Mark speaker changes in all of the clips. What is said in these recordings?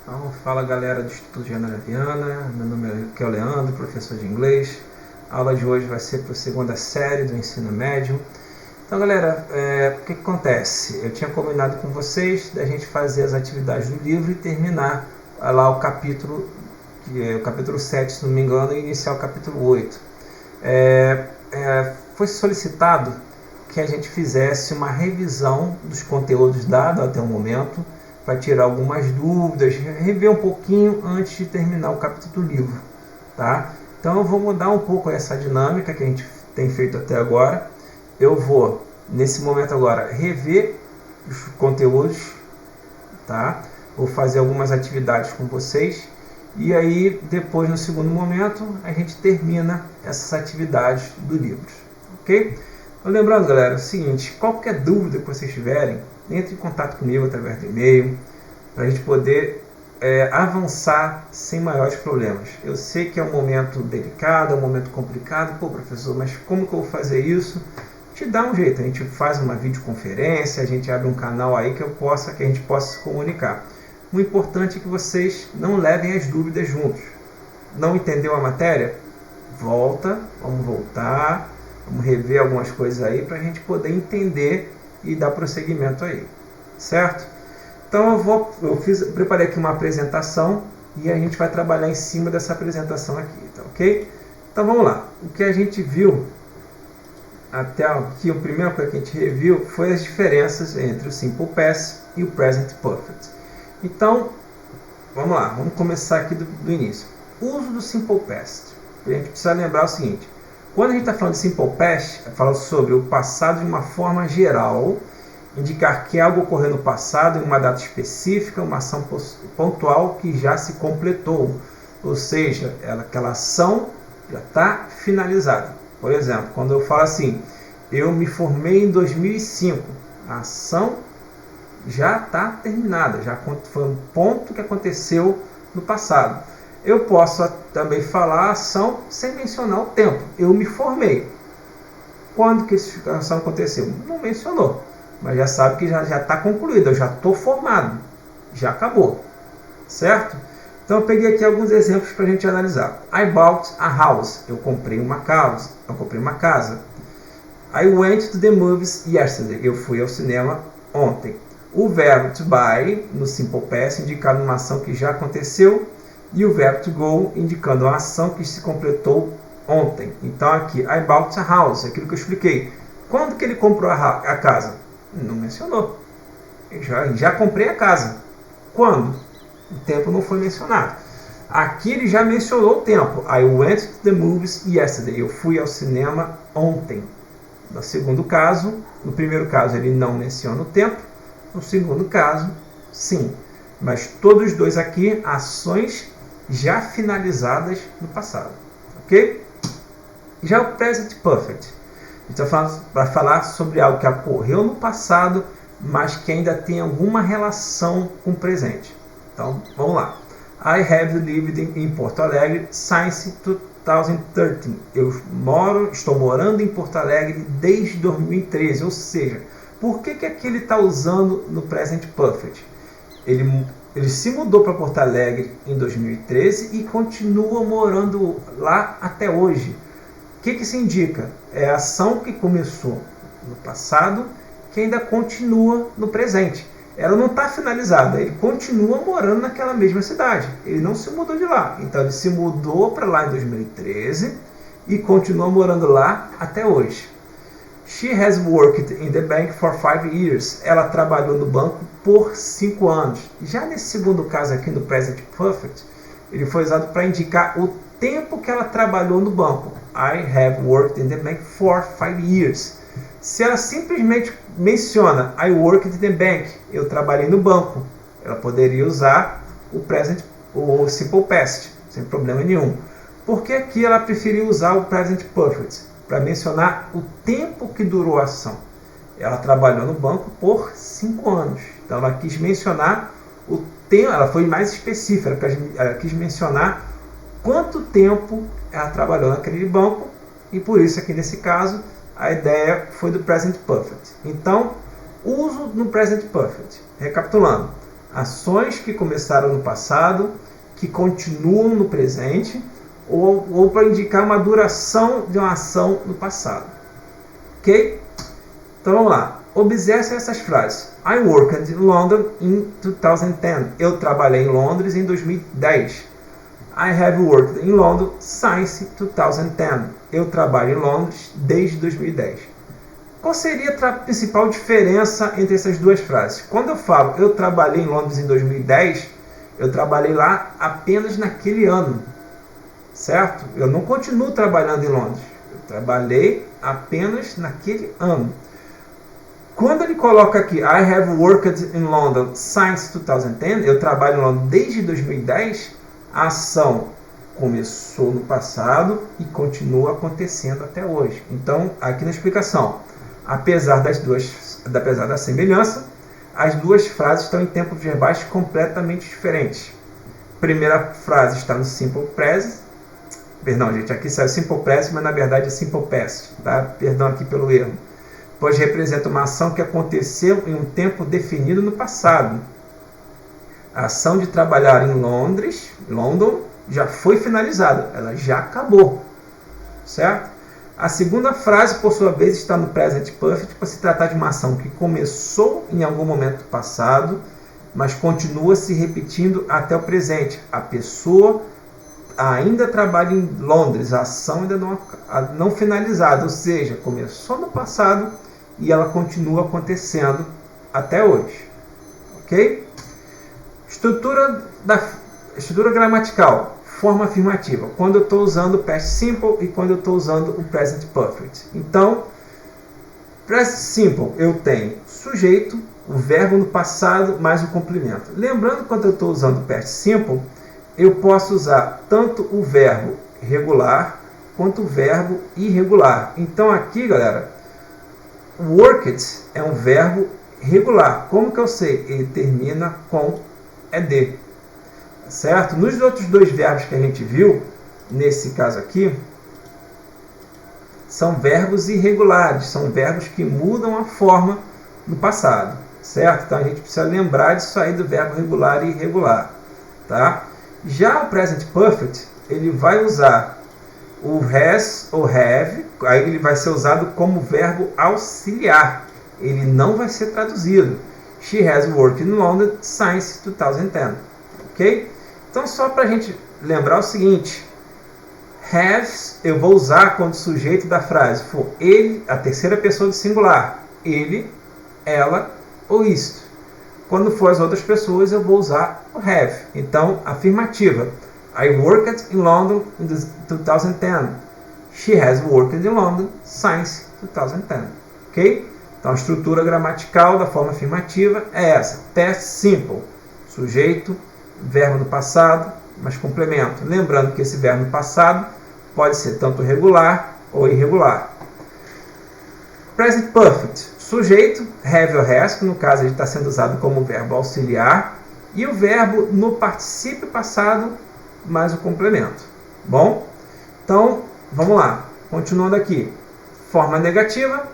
Speaker 1: Então, fala galera do Instituto Gianna Viana, meu nome é Leandro, professor de inglês. A aula de hoje vai ser para a segunda série do ensino médio. Então galera, o que acontece? Eu tinha combinado com vocês da gente fazer as atividades do livro e terminar lá o capítulo, que é o capítulo 7, se não me engano, e iniciar o capítulo 8. Foi solicitado que a gente fizesse uma revisão dos conteúdos dados até o momento, para tirar algumas dúvidas, rever um pouquinho antes de terminar o capítulo do livro, tá? Então eu vou mudar um pouco essa dinâmica que a gente tem feito até agora. Eu vou, nesse momento agora, rever os conteúdos, tá? Vou fazer algumas atividades com vocês e aí depois, no segundo momento, a gente termina essas atividades do livro, ok? Então, lembrando, galera, é o seguinte: qualquer dúvida que vocês tiverem, entre em contato comigo através do e-mail, para a gente poder avançar sem maiores problemas. Eu sei que é um momento delicado, é um momento complicado. Pô, professor, mas como que eu vou fazer isso? Te dá um jeito, a gente faz uma videoconferência, a gente abre um canal aí que a gente possa se comunicar. O importante é que vocês não levem as dúvidas juntos. Não entendeu a matéria? Volta, vamos voltar, vamos rever algumas coisas aí para a gente poder entender e dar prosseguimento aí, certo? Então preparei aqui uma apresentação e a gente vai trabalhar em cima dessa apresentação aqui, tá ok? Então vamos lá. O que a gente viu até aqui, a primeira coisa que a gente reviu foi as diferenças entre o Simple Past e o Present Perfect. Então, vamos lá, vamos começar aqui do início. Uso do Simple Past. A gente precisa lembrar o seguinte: quando a gente está falando de Simple Past, fala sobre o passado de uma forma geral, indicar que algo ocorreu no passado em uma data específica, uma ação pontual que já se completou, ou seja, aquela ação já está finalizada. Por exemplo, quando eu falo assim, eu me formei em 2005, a ação já está terminada, já foi um ponto que aconteceu no passado. Eu posso também falar a ação sem mencionar o tempo. Eu me formei. Quando que essa ação aconteceu? Não mencionou, mas já sabe que já está concluída, eu já estou formado, já acabou, certo? Então eu peguei aqui alguns exemplos para a gente analisar. I bought a house, eu comprei uma casa. I went to the movies yesterday, eu fui ao cinema ontem. O verbo to buy, no Simple Past, indicando uma ação que já aconteceu, e o verbo to go, indicando uma ação que se completou ontem. Então aqui, I bought a house, aquilo que eu expliquei. Quando que ele comprou a casa? Não mencionou. Já comprei a casa. Quando? O tempo não foi mencionado. Aqui ele já mencionou o tempo. I went to the movies yesterday. Eu fui ao cinema ontem. No primeiro caso ele não menciona o tempo. No segundo caso, sim. Mas todos os dois aqui, ações já finalizadas no passado. Ok? Já o Present Perfect. Então, para falar sobre algo que ocorreu no passado, mas que ainda tem alguma relação com o presente. Então, vamos lá. I have lived in Porto Alegre since 2013. Estou morando em Porto Alegre desde 2013. Ou seja, por que aqui ele está usando no Present Perfect? Ele se mudou para Porto Alegre em 2013 e continua morando lá até hoje. O que isso indica? É a ação que começou no passado, que ainda continua no presente. Ela não está finalizada, ele continua morando naquela mesma cidade. Ele não se mudou de lá. Então ele se mudou para lá em 2013 e continua morando lá até hoje. She has worked in the bank for 5 years. Ela trabalhou no banco por 5 anos. Já nesse segundo caso aqui no Present Perfect, ele foi usado para indicar o tempo que ela trabalhou no banco. I have worked in the bank for 5 years. Se ela simplesmente menciona I worked in the bank, eu trabalhei no banco, ela poderia usar o Simple Past, sem problema nenhum. Por que aqui ela preferiu usar o Present Perfect? Para mencionar o tempo que durou a ação. Ela trabalhou no banco por 5 anos. Então ela quis mencionar o tempo, ela foi mais específica, ela quis mencionar quanto tempo ela trabalhou naquele banco, e por isso aqui nesse caso a ideia foi do Present Perfect. Então, uso no Present Perfect. Recapitulando, Ações que começaram no passado, que continuam no presente, ou para indicar uma duração de uma ação no passado. Ok? Então vamos lá. Observe essas frases. I worked in London in 2010. Eu trabalhei em Londres em 2010. I have worked in London since 2010. Eu trabalho em Londres desde 2010. Qual seria a principal diferença entre essas duas frases? Quando eu falo eu trabalhei em Londres em 2010, eu trabalhei lá apenas naquele ano, certo? Eu não continuo trabalhando em Londres. Eu trabalhei apenas naquele ano. Quando ele coloca aqui I have worked in London since 2010, eu trabalho em Londres desde 2010, a ação começou no passado e continua acontecendo até hoje. Então, aqui na explicação, apesar da semelhança, as duas frases estão em tempos verbais completamente diferentes. A primeira frase está no Simple Present. Perdão, gente, aqui saiu Simple Present, mas na verdade é Simple Past. Tá? Perdão aqui pelo erro. Pois representa uma ação que aconteceu em um tempo definido no passado. A ação de trabalhar em London, já foi finalizada. Ela já acabou. Certo? A segunda frase, por sua vez, está no Present Perfect para se tratar de uma ação que começou em algum momento passado, mas continua se repetindo até o presente. A pessoa ainda trabalha em Londres, a ação ainda não finalizada, ou seja, começou no passado e ela continua acontecendo até hoje. Ok? Estrutura gramatical. Forma afirmativa, quando eu estou usando o Past Simple e quando eu estou usando o Present Perfect. Então, Present Simple, eu tenho sujeito, o verbo no passado, mais o complemento. Lembrando, quando eu estou usando o Past Simple, eu posso usar tanto o verbo regular quanto o verbo irregular. Então, aqui, galera, worked é um verbo regular. Como que eu sei? Ele termina com ed. Certo? Nos outros dois verbos que a gente viu, nesse caso aqui, são verbos irregulares, são verbos que mudam a forma no passado, certo? Então a gente precisa lembrar disso aí do verbo regular e irregular, tá? Já o Present Perfect, ele vai usar o has ou have, aí ele vai ser usado como verbo auxiliar, ele não vai ser traduzido. She has worked in London since 2010, ok? Então, só para a gente lembrar o seguinte, has eu vou usar quando o sujeito da frase for ele, a terceira pessoa do singular, ele, ela ou isto. Quando for as outras pessoas, eu vou usar o have. Então, afirmativa. I worked in London in 2010. She has worked in London since 2010. Ok? Então, a estrutura gramatical da forma afirmativa é essa. Past simple. Sujeito, verbo no passado, mas complemento. Lembrando que esse verbo no passado pode ser tanto regular ou irregular. Present Perfect. Sujeito, have ou has, que no caso ele está sendo usado como verbo auxiliar, e o verbo no particípio passado mais o complemento. Bom? Então, vamos lá. Continuando aqui. Forma negativa,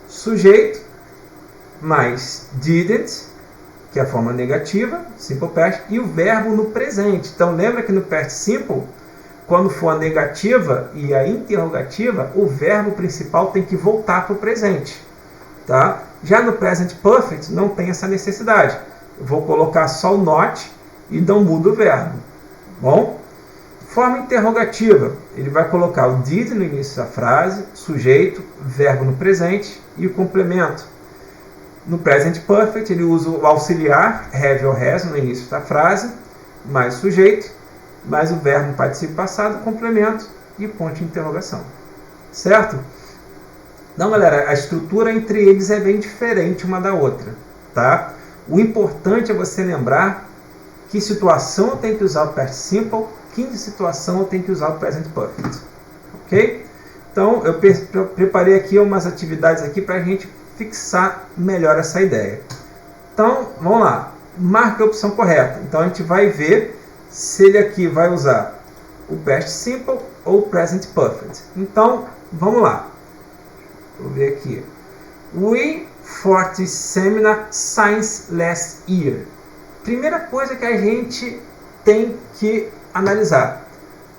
Speaker 1: sujeito mais didn't, que é a forma negativa, simple past, e o verbo no presente. Então, lembra que no past simple, quando for a negativa e a interrogativa, o verbo principal tem que voltar para o presente. Tá? Já no present perfect, não tem essa necessidade. Eu vou colocar só o not e não mudo o verbo. Bom? Forma interrogativa. Ele vai colocar o did no início da frase, sujeito, verbo no presente e o complemento. No present perfect, ele usa o auxiliar, have ou has, no início da frase, mais sujeito, mais o verbo no particípio passado, complemento e ponto de interrogação. Certo? Então, galera, a estrutura entre eles é bem diferente uma da outra. Tá? O importante é você lembrar que situação eu tenho que usar o past simple, que situação eu tenho que usar o present perfect. Ok? Então, eu preparei aqui umas atividades aqui para a gente fixar melhor essa ideia. Então, vamos lá. Marque a opção correta. Então, a gente vai ver se ele aqui vai usar o past simple ou o present perfect. Então, vamos lá. Vou ver aqui. We for the seminar science last year. Primeira coisa que a gente tem que analisar.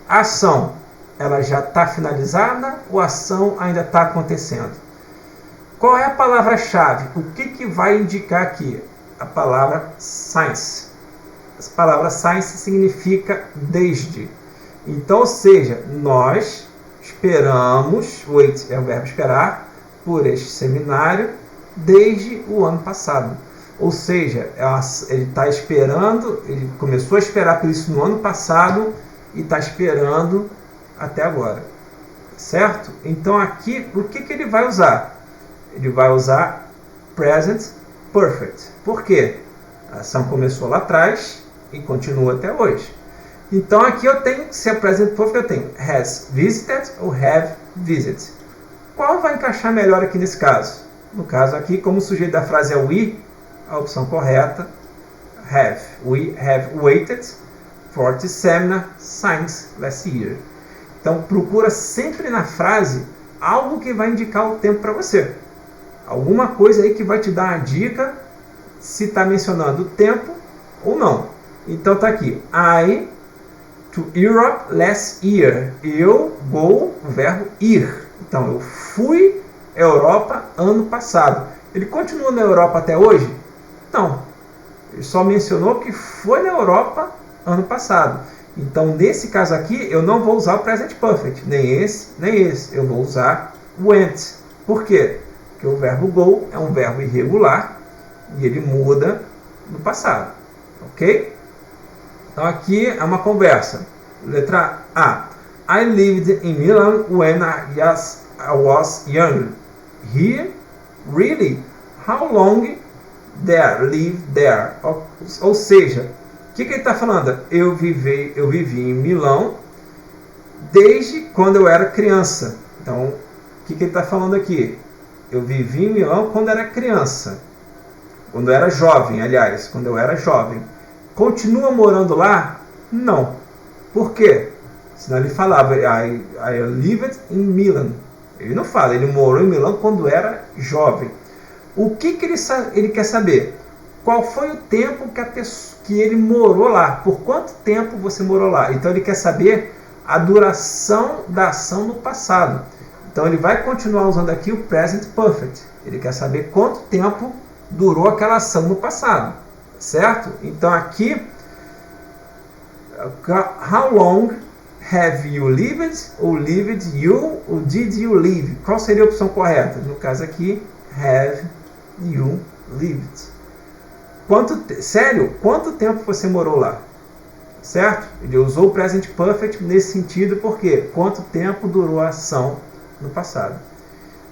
Speaker 1: A ação, ela já está finalizada ou a ação ainda está acontecendo? Qual é a palavra-chave? O que vai indicar aqui? A palavra since. A palavra since significa desde. Então, ou seja, nós esperamos, wait é o verbo esperar, por este seminário desde o ano passado. Ou seja, ele está esperando, ele começou a esperar por isso no ano passado e está esperando até agora. Certo? Então aqui, o que ele vai usar? Ele vai usar present perfect. Por quê? A ação começou lá atrás e continua até hoje. Então aqui eu tenho, se é present perfect, eu tenho has visited ou have visited. Qual vai encaixar melhor aqui nesse caso? No caso aqui, como o sujeito da frase é we, a opção correta, have. We have waited for the seminar since last year. Então procura sempre na frase algo que vai indicar o tempo para você. Alguma coisa aí que vai te dar a dica se está mencionando o tempo ou não. Então tá aqui, I to Europe last year. Eu go, o verbo ir. Então eu fui à Europa ano passado. Ele continua na Europa até hoje? Não. Ele só mencionou que foi na Europa ano passado. Então nesse caso aqui eu não vou usar o present perfect, nem esse, nem esse. Eu vou usar went. Por quê? Porque o verbo go é um verbo irregular e ele muda no passado. Ok? Então aqui é uma conversa. Letra A. I lived in Milan when I was young. Here? Really? How long? There, live there. Ou seja, o que ele está falando? Eu vivi em Milão desde quando eu era criança. Então, o que ele está falando aqui? Eu vivi em Milão quando era criança. Quando eu era jovem, aliás, quando eu era jovem. Continua morando lá? Não. Por quê? Senão ele falava, I lived in Milan. Ele não fala, ele morou em Milão quando era jovem. O que ele quer saber? Qual foi o tempo que ele morou lá? Por quanto tempo você morou lá? Então ele quer saber a duração da ação no passado. Então ele vai continuar usando aqui o present perfect. Ele quer saber quanto tempo durou aquela ação no passado. Certo? Então aqui, how long have you lived? Ou lived you? Ou did you live? Qual seria a opção correta? No caso aqui, have you lived? Sério? Quanto tempo você morou lá? Certo? Ele usou o present perfect nesse sentido, porque quanto tempo durou a ação no passado.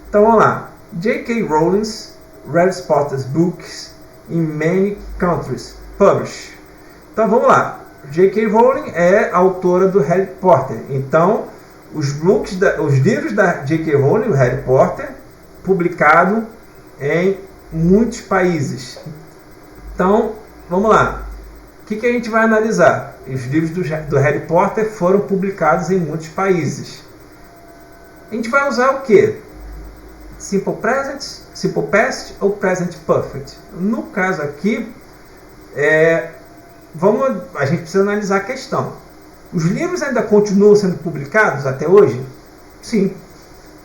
Speaker 1: Então vamos lá. J.K. Rowling's Harry Potter's books in many countries published. Então vamos lá. J.K. Rowling é a autora do Harry Potter. Então os livros da J.K. Rowling, o Harry Potter, publicado em muitos países. Então vamos lá. O que a gente vai analisar? Os livros do Harry Potter foram publicados em muitos países. A gente vai usar o que? Simple Present, Simple Past ou Present Perfect? No caso aqui, a gente precisa analisar a questão. Os livros ainda continuam sendo publicados até hoje? Sim.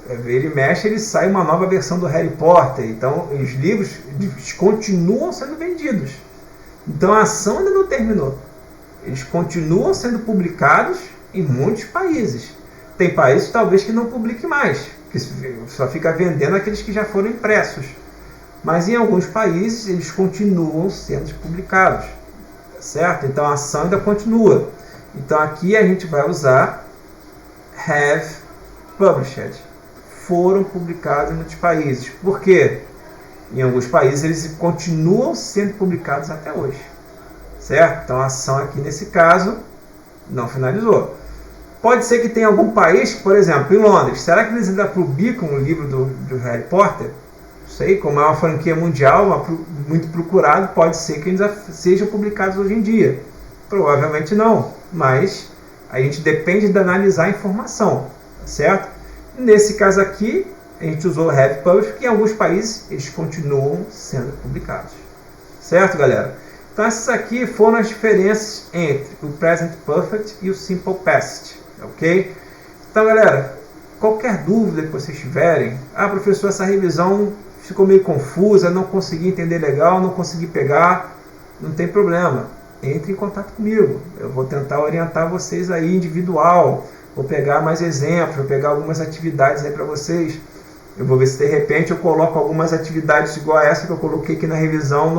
Speaker 1: Ele mexe, ele sai uma nova versão do Harry Potter. Então, os livros continuam sendo vendidos. Então, a ação ainda não terminou. Eles continuam sendo publicados em muitos países. Tem países, talvez, que não publiquem mais, que só fica vendendo aqueles que já foram impressos. Mas, em alguns países, eles continuam sendo publicados. Certo? Então, a ação ainda continua. Então, aqui a gente vai usar have published. Foram publicados em muitos países. Por quê? Em alguns países eles continuam sendo publicados até hoje. Certo? Então a ação aqui nesse caso não finalizou. Pode ser que tenha algum país, por exemplo, em Londres. Será que eles ainda publicam o livro do Harry Potter? Não sei, como é uma franquia mundial, muito procurado, pode ser que ainda sejam publicados hoje em dia. Provavelmente não, mas a gente depende de analisar a informação. Certo? Nesse caso aqui, a gente usou have published, porque em alguns países eles continuam sendo publicados. Certo, galera? Então essas aqui foram as diferenças entre o Present Perfect e o Simple Past, ok? Então galera, qualquer dúvida que vocês tiverem, professor, essa revisão ficou meio confusa, não consegui entender legal, não consegui pegar, não tem problema, entre em contato comigo, eu vou tentar orientar vocês aí individual, vou pegar mais exemplos, vou pegar algumas atividades aí para vocês. Eu vou ver se de repente eu coloco algumas atividades igual a essa que eu coloquei aqui na revisão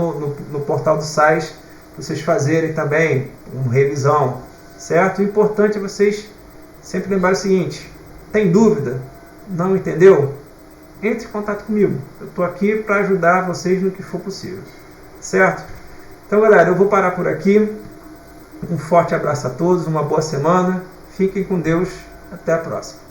Speaker 1: no portal do SAIS, para vocês fazerem também uma revisão, certo? O importante é vocês sempre lembrarem o seguinte: tem dúvida? Não entendeu? Entre em contato comigo. Eu estou aqui para ajudar vocês no que for possível, certo? Então galera, eu vou parar por aqui. Um forte abraço a todos, uma boa semana. Fiquem com Deus. Até a próxima.